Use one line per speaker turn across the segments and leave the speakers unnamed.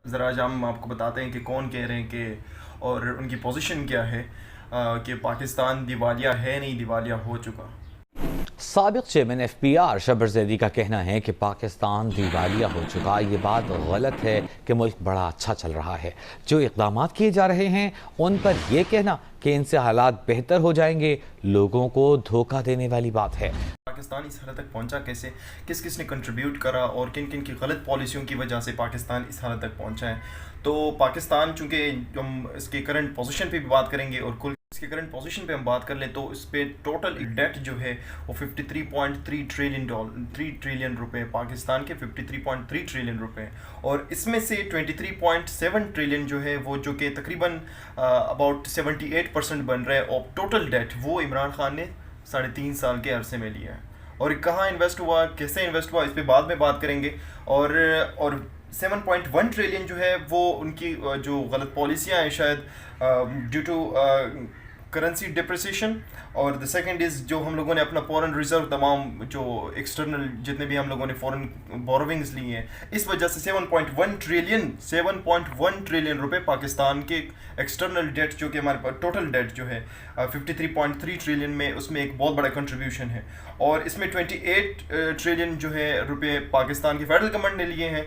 ذرا آج ہم آپ کو بتاتے ہیں کہ کون کہہ رہے ہیں کہ اور ان کی پوزیشن کیا ہے کہ پاکستان دیوالیہ ہے نہیں، دیوالیہ ہو چکا۔
سابق چیئرمین ایف بی آر شبر زیدی کا کہنا ہے کہ پاکستان دیوالیہ ہو چکا۔ یہ بات غلط ہے کہ ملک بڑا اچھا چل رہا ہے۔ جو اقدامات کیے جا رہے ہیں ان پر یہ کہنا کہ ان سے حالات بہتر ہو جائیں گے لوگوں کو دھوکہ دینے والی بات ہے۔
پاکستان اس حالت تک پہنچا کیسے، کس کس نے کنٹریبیوٹ کرا اور کن کن کی غلط پالیسیوں کی وجہ سے پاکستان اس حالت تک پہنچا ہے۔ تو پاکستان چونکہ ہم اس کے کرنٹ پوزیشن پہ بھی بات کریں گے اور کل اس کے کرنٹ پوزیشن پہ ہم بات کر لیں تو اس پہ ٹوٹل ڈیٹ جو ہے وہ 53.3 ٹریلین روپے، پاکستان کے 53.3 ٹریلین روپے، اور اس میں سے 23.7 ٹریلین جو ہے وہ جو کہ تقریباً اباؤٹ 78% بن رہا ہے اور ٹوٹل ڈیٹ وہ عمران خان نے 3.5 سال کے عرصے میں لیا ہے۔ اور کہاں انویسٹ ہوا، کیسے انویسٹ ہوا، اس پہ بعد میں بات کریں گے۔ اور 7.1 ٹریلین جو ہے وہ ان کی جو غلط پالیسیاں ہیں شاید ڈیو ٹو کرنسی ڈپریسیشن، اور دا سیکنڈ از جو ہم لوگوں نے اپنا فورن ریزرو تمام جو ایکسٹرنل جتنے بھی ہم لوگوں نے فورن بوروونگز لی ہیں اس وجہ سے 7.1 ٹریلین روپے پاکستان کے ایکسٹرنل ڈیٹ جو کہ ہمارے پاس ٹوٹل ڈیٹ جو ہے 53.3 ٹریلین میں اس میں ایک بہت بڑا کنٹریبیوشن ہے، اور اس میں 28 ٹریلین جو ہے روپے پاکستان کی فیڈرل گورنمنٹ نے لیے ہیں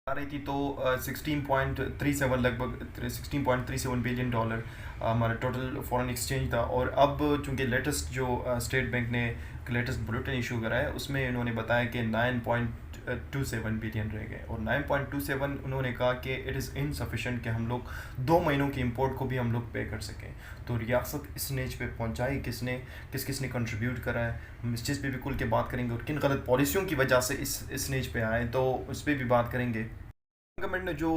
آ رہی تھی، تو 16.37 لگ بھگ 16.37 بلین ڈالر ہمارا ٹوٹل فورن ایکسچینج تھا۔ اور اب چونکہ لیٹسٹ جو اسٹیٹ بینک نے لیٹسٹ بلیٹن ایشو کرا ہے اس میں انہوں نے بتایا کہ 9.27 بلین رہ گئے، اور 9.27 انہوں نے کہا کہ اٹ از انسفیشینٹ کہ ہم لوگ 2 مہینوں کی امپورٹ کو بھی ہم لوگ پے کر سکیں۔ تو ریاست اس نیج پہ پہنچائی کس نے، کس نے کنٹریبیوٹ کرا ہے، ہم اس چیز پہ بھی کھل کے بات کریں گے، اور کن غلط پالیسیوں کی وجہ سے اس نیج پہ آئے تو اس پہ بھی بات کریں گے۔ گورنمنٹ نے جو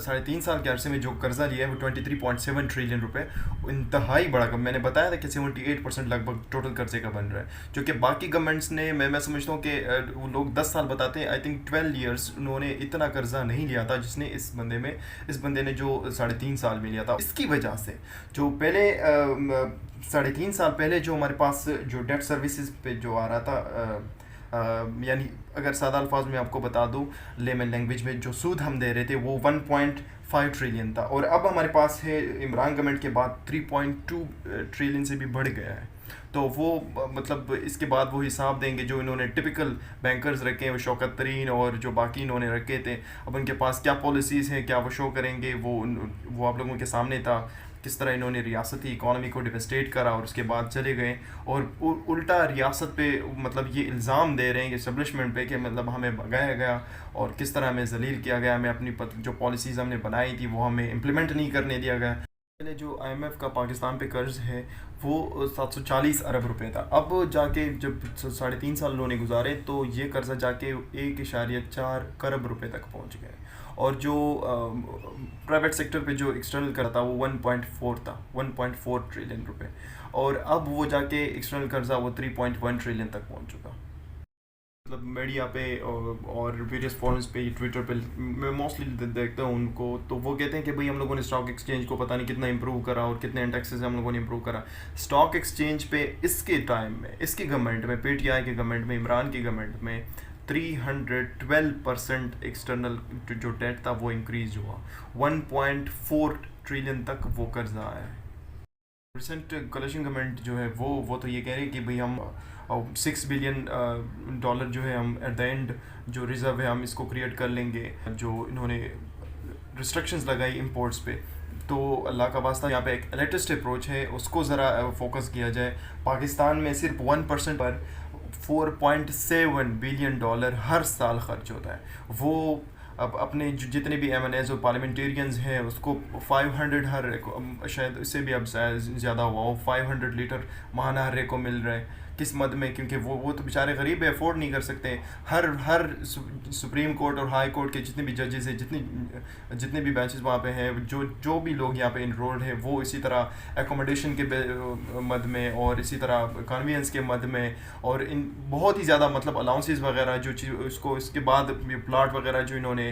3.5 سال کے عرصے میں جو قرضہ لیا ہے وہ 23.7 ٹریلین روپے، انتہائی بڑا میں نے بتایا تھا کہ 78% لگ بھگ ٹوٹل قرضے کا بن رہا ہے، جو کہ باقی گورنمنٹس نے میں سمجھتا ہوں کہ وہ لوگ 10 سال بتاتے ہیں، آئی تھنک 12 ایئرس انہوں نے اتنا قرضہ نہیں لیا تھا جس نے اس بندے نے جو 3.5 سال میں لیا تھا۔ اس کی وجہ سے جو پہلے 3.5 سال پہلے جو ہمارے پاس جو ڈیٹ سروسز پہ جو آ رہا تھا، یعنی اگر سادہ الفاظ میں آپ کو بتا دوں لیمن لینگویج میں، جو سود ہم دے رہے تھے وہ 1.5 ٹریلین تھا، اور اب ہمارے پاس ہے عمران گورنمنٹ کے بعد 3.2 ٹریلین سے بھی بڑھ گیا ہے۔ تو وہ مطلب اس کے بعد وہ حساب دیں گے جو انہوں نے ٹپیکل بینکرز رکھے ہیں، وہ شوکت ترین اور جو باقی انہوں نے رکھے تھے، اب ان کے پاس کیا پالیسیز ہیں، کیا وہ شو کریں گے، وہ آپ لوگوں کے سامنے تھا، کس طرح انہوں نے ریاستی اکانومی کو ڈیوسٹیٹ کرا اور اس کے بعد چلے گئے، اور الٹا ریاست پہ مطلب یہ الزام دے رہے ہیں کہ اسٹیبلشمنٹ پہ کہ مطلب ہمیں بھگایا گیا اور کس طرح ہمیں ذلیل کیا گیا، ہمیں اپنی جو پالیسیز ہم نے بنائی تھی وہ ہمیں امپلیمنٹ نہیں کرنے دیا گیا۔ پہلے جو آئی ایم ایف کا پاکستان پہ قرض ہے وہ 740 ارب روپے تھا، اب جا کے جب 3.5 سال انہوں نے گزارے تو یہ قرضہ جا کے 1.4 کرب روپے تک پہنچ گئے، اور جو پرائیویٹ سیکٹر پہ جو ایکسٹرنل قرضہ تھا وہ 1.4 تھا، 1.4 ٹریلین روپے، اور اب وہ جا کے ایکسٹرنل قرضہ وہ 3.1 ٹریلین تک پہنچ چکا۔ مطلب میڈیا پہ اور ویریس فورمز پہ، ٹویٹر پہ میں موسٹلی دیکھتا ہوں ان کو، تو وہ کہتے ہیں کہ بھئی ہم لوگوں نے اسٹاک ایکسچینج کو پتہ نہیں کتنا امپروو کرا اور کتنے انڈیکسز ہم لوگوں نے امپروو کرا۔ اسٹاک ایکسچینج پہ اس کے ٹائم میں، اس کی گورنمنٹ میں، پی ٹی آئی کی گورنمنٹ میں، عمران کی گورنمنٹ میں 312% ایکسٹرنل جو ڈیٹ تھا وہ انکریز ہوا، 1.4 ٹریلین تک وہ قرضہ آیا ہے۔ ریسنٹ کولیشن گورنمنٹ جو ہے وہ تو یہ کہہ رہی ہے کہ بھئی ہم 6 بلین ڈالر جو ہے ہم ایٹ دا اینڈ جو ریزرو ہے ہم اس کو کریٹ کر لیں گے۔ جو انہوں نے ریسٹرکشنز لگائی امپورٹس پہ، تو اللہ کا واسطہ یہاں پہ ایک لیٹسٹ اپروچ ہے اس کو ذرا فوکس کیا جائے۔ پاکستان میں صرف 1% پر 4.7 بلین ڈالر ہر سال خرچ ہوتا ہے، وہ اب اپنے جتنے بھی ایم این ایز اور پارلیمنٹیرینز ہیں اس کو 500 ہر شاید اس سے بھی اب زیادہ ہوا ہو، 500 لیٹر ماہانہ ہر ایک کو مل رہا ہے، کس مد میں، کیونکہ وہ تو بیچارے غریب ہے، افورڈ نہیں کر سکتے۔ ہر سپریم کورٹ اور ہائی کورٹ کے جتنے بھی ججز ہیں، جتنے بھی بینچز وہاں پہ ہیں، جو بھی لوگ یہاں پہ انرولڈ ہیں وہ اسی طرح ایکوموڈیشن کے مد میں اور اسی طرح کنوینس کے مد میں، اور ان بہت ہی زیادہ مطلب الاؤنسز وغیرہ جو چیز اس کے بعد پلاٹ وغیرہ جو انہوں نے